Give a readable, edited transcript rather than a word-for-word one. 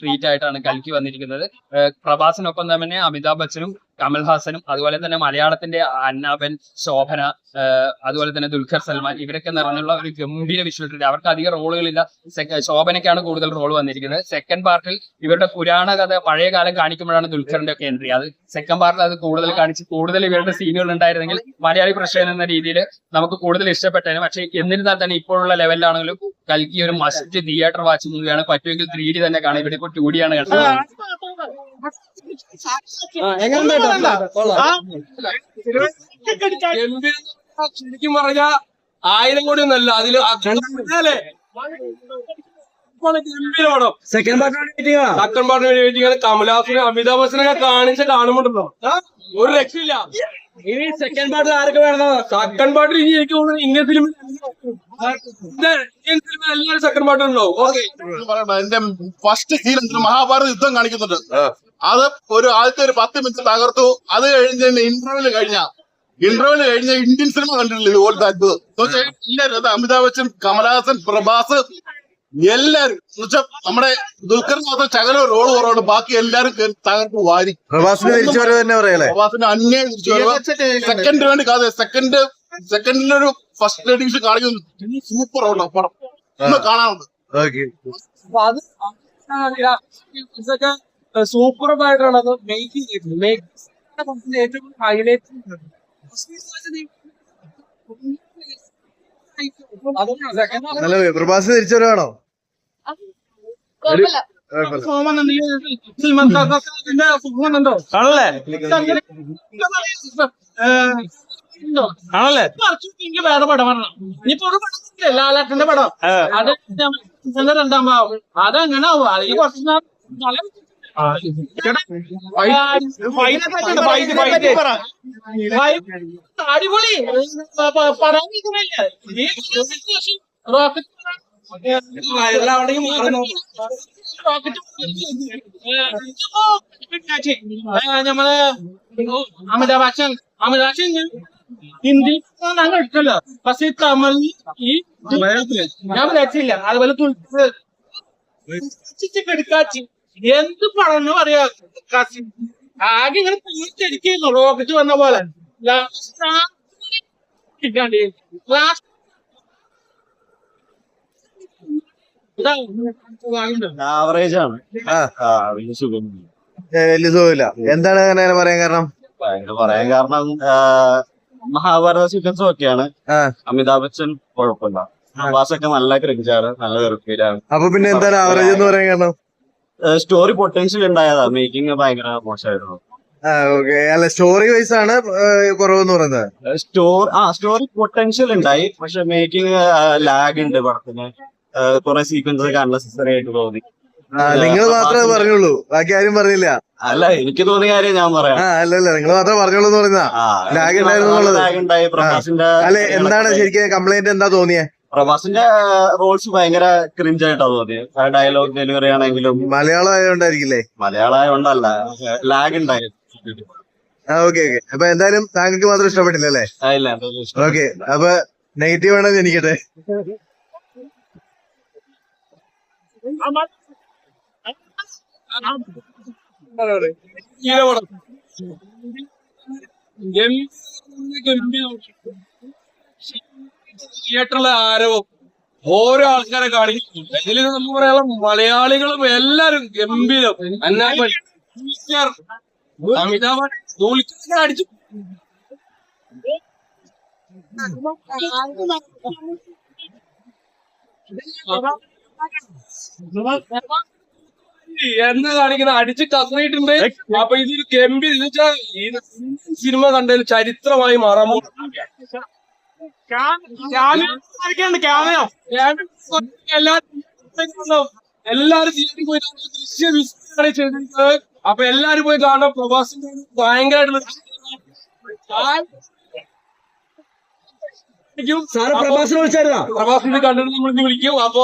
Treat ആയിട്ടാണ് കൽക്കി വന്നിരിക്കുന്നത്. പ്രഭാസിനൊപ്പം തന്നെ അമിതാഭ് ബച്ചനും കമൽഹാസനും അതുപോലെ തന്നെ മലയാളത്തിന്റെ അന്നാബൻ, ശോഭന, അതുപോലെ തന്നെ ദുൽഖർ സൽമാൻ ഇവരൊക്കെ നിറഞ്ഞുള്ള ഒരു ഗംഭീര വിഷ്വൽ ട്രീറ്റ്. അവർക്ക് അധികം റോളുകളില്ല. ശോഭനയ്ക്കാണ് കൂടുതൽ റോൾ വന്നിരിക്കുന്നത്. സെക്കൻഡ് പാർട്ടിൽ ഇവരുടെ പുരാണ കഥ പഴയ കാലം കാണിക്കുമ്പോഴാണ് ദുൽഖറിന്റെ ഒക്കെ എൻട്രി. അത് സെക്കൻഡ് പാർട്ടിൽ അത് കൂടുതൽ കാണിച്ച് കൂടുതൽ ഇവരുടെ സീനുകൾ ഉണ്ടായിരുന്നെങ്കിൽ മലയാളി പ്രേക്ഷകൻ എന്ന രീതിയിൽ നമുക്ക് കൂടുതൽ ഇഷ്ടപ്പെട്ടേനെ. പക്ഷെ എന്നിരുന്നാൽ തന്നെ ഇപ്പോഴുള്ള ലെവലിലാണെങ്കിലും കൽക്കി ഒരു മസ്റ്റ് തിയേറ്റർ വാച്ച് മൂവിയാണ്. പറ്റുമെങ്കിൽ 3D തന്നെ കാണാം. ഇവിടെ ഇപ്പോൾ 2D ആണ് കണ്ടത്. ശരിക്കും പറഞ്ഞ 1000 കോടി ഒന്നല്ല അതില് ഗംഭീര പടം. സെക്കൻഡ് പാർട്ടിന് വെയിറ്റിംഗ്. കമലഹാസനെ അമിതാഭ് ബച്ചനൊക്കെ കാണുമ്പോണ്ടല്ലോ ഒരു രക്ഷയില്ല. ഇനി സെക്കൻഡ് പാർട്ടിൽ ആരൊക്കെ വേണം? സെക്കൻഡ് പാർട്ടിൽ ഇനി എനിക്ക് തോന്നുന്നു ഇന്ത്യൻ ഫിലിം എല്ലാവരും സെക്കൻഡ് പാർട്ടിലുണ്ടോ? എന്റെ ഫസ്റ്റ് സീൻ മഹാഭാരത യുദ്ധം കാണിക്കുന്നുണ്ട്. അത് ആദ്യത്തെ ഒരു 10 മിനിറ്റ് തകർത്തു. അത് കഴിഞ്ഞ ഇന്റർവ്യൂല് കഴിഞ്ഞ ഇന്ത്യൻ സിനിമ കണ്ടിട്ടില്ല. എല്ലാവരും അമിതാഭ് ബച്ചൻ, കമലഹാസൻ, പ്രഭാസ് എല്ലാരും എന്നുവെച്ചാൽ നമ്മുടെ ദുൽഖറിന് മാത്രം ശകലം റോള് കുറവാണ്. ബാക്കി എല്ലാരും തകർത്ത് വാരി. പ്രഭാസിന് തിരിച്ചു വരവ് തന്നെ പറയാല്ലേ? പ്രഭാസിന് അന്യായം തിരിച്ചു വരവ്. സെക്കൻഡ് വേണ്ടി കാതെ സെക്കൻഡിലൊരു ഫസ്റ്റ് എഡിഷൻ കാണിക്കുന്നു. സൂപ്പർ ആണ് പടം. ഒന്ന് കാണാനുണ്ട്. സൂപ്പറായിട്ടാണ് അത് മേക്ക് ചെയ്തിട്ടുള്ളത്. ഏറ്റവും ഹൈലൈറ്റ് പ്രഭാസ് തിരിച്ചു വരവാണോ? ആണല്ലേ? വേറെ പടമാണ്. ഇനിയിപ്പോ ഒരു പടം ലാലേട്ടന്റെ പടം അത് 2ാം ഭാവം അതങ്ങനെ ആവും. അതിൽ കുറച്ച് അടിപൊളി പടം. നമ്മള് അമിതാഭ് ബച്ചൻ ഹിന്ദി ഞങ്ങൾ എടുക്കല്ലോ. പക്ഷെ തമിഴ് ഈ ഞാൻ രക്ഷയില്ല. അതുപോലെ എടുക്കാച്ചി എന്ത് പടന്ന് പറയാ. ആകെ ഇങ്ങനെ തിരിക്കുന്നു റോക്കറ്റ് വന്ന പോലെ. ആവറേജ് ആണ്. വലിയ സുഖമില്ല. എന്താണ് അങ്ങനെ പറയാൻ കാരണം? പറയാൻ കാരണം മഹാഭാരത സീക്വൻസും ഒക്കെയാണ്. അമിതാഭ് ബച്ചൻ കുഴപ്പമില്ല. പ്രഭാസൊക്കെ നല്ല ക്രിഞ്ചാണ്, നല്ല വെറുപ്പിലാണ്. അപ്പൊ പിന്നെ എന്താണ് ആവറേജ് എന്ന് പറയാൻ കാരണം? Story potential ഉണ്ടായതാ. മേക്കിംഗ് ഭയങ്കര മോശമായിരുന്നു. അല്ല, സ്റ്റോറി വൈസ് ആണ് കുറവെന്ന് പറയുന്നത്. സ്റ്റോറി പൊട്ടൻഷ്യൽ ഉണ്ടായി. പക്ഷെ മേക്കിംഗ് ലാഗ് ഉണ്ട് പടത്തിന്. കുറെ സീക്വൻസ് ഒക്കെ അൺനെസസറി ആയിട്ട് തോന്നി. നിങ്ങൾ മാത്രമേ പറഞ്ഞുള്ളൂ, ബാക്കി ആരും പറഞ്ഞില്ല. അല്ല, എനിക്ക് തോന്നിയ കാര്യം ഞാൻ പറയാം. അല്ലല്ല, നിങ്ങൾ മാത്രമേ പറഞ്ഞുള്ളൂ എന്ന് പറയുന്ന ലാഗ് ഉണ്ടായി. പ്രഭാസിന്റെ അല്ലെ, എന്താണ് ശരിക്കും കംപ്ലൈന്റ്? എന്താ തോന്നിയേ? പ്രഭാസിന്റെ റോൾസ് ഭയങ്കര ക്രിഞ്ചായിട്ടാ തോന്നിയത്. ഡയലോഗ് ഡെലിവറി ആണെങ്കിലും. മലയാളം ആയതുകൊണ്ടായിരിക്കില്ലേ? മലയാളം ആയതുകൊണ്ടല്ല, ലാഗ് ഉണ്ടായി. ഓക്കെ. അപ്പൊ എന്തായാലും താങ്കൾക്ക് മാത്രം ഇഷ്ടപ്പെട്ടില്ല അല്ലേ? ഓക്കെ, അപ്പൊ നെഗറ്റീവ് ആണെന്ന് എനിക്കട്ടെ. തിയേറ്ററിലെ ആരവം ഓരോ ആൾക്കാരെ കാണിക്കും. ഇതിൽ നമുക്ക് പറയാനുള്ള മലയാളികളും എല്ലാരും ഗംഭീരം. അമിതാഭ് ദുൽഖറിനെ അടിച്ചു. എന്ന് കാണിക്കുന്ന അടിച്ച് കസറിയിട്ടുണ്ട്. അപ്പൊ ഇതൊരു ഗംഭീര എന്ന് വെച്ചാൽ ഈ സിനിമ കണ്ടതിൽ ചരിത്രമായി മാറാൻ എല്ലാരും തിയേറ്ററിൽ പോയി ദൃശ്യ വിസ്മയാണ് ചെയ്തിട്ടുള്ളത്. അപ്പൊ എല്ലാരും പോയി കാണാം. പ്രഭാസിന്റെ ഭയങ്കരമായിട്ടുള്ള പ്രഭാസിനെ കണ്ടിട്ട് നമ്മൾ വിളിക്കും. അപ്പൊ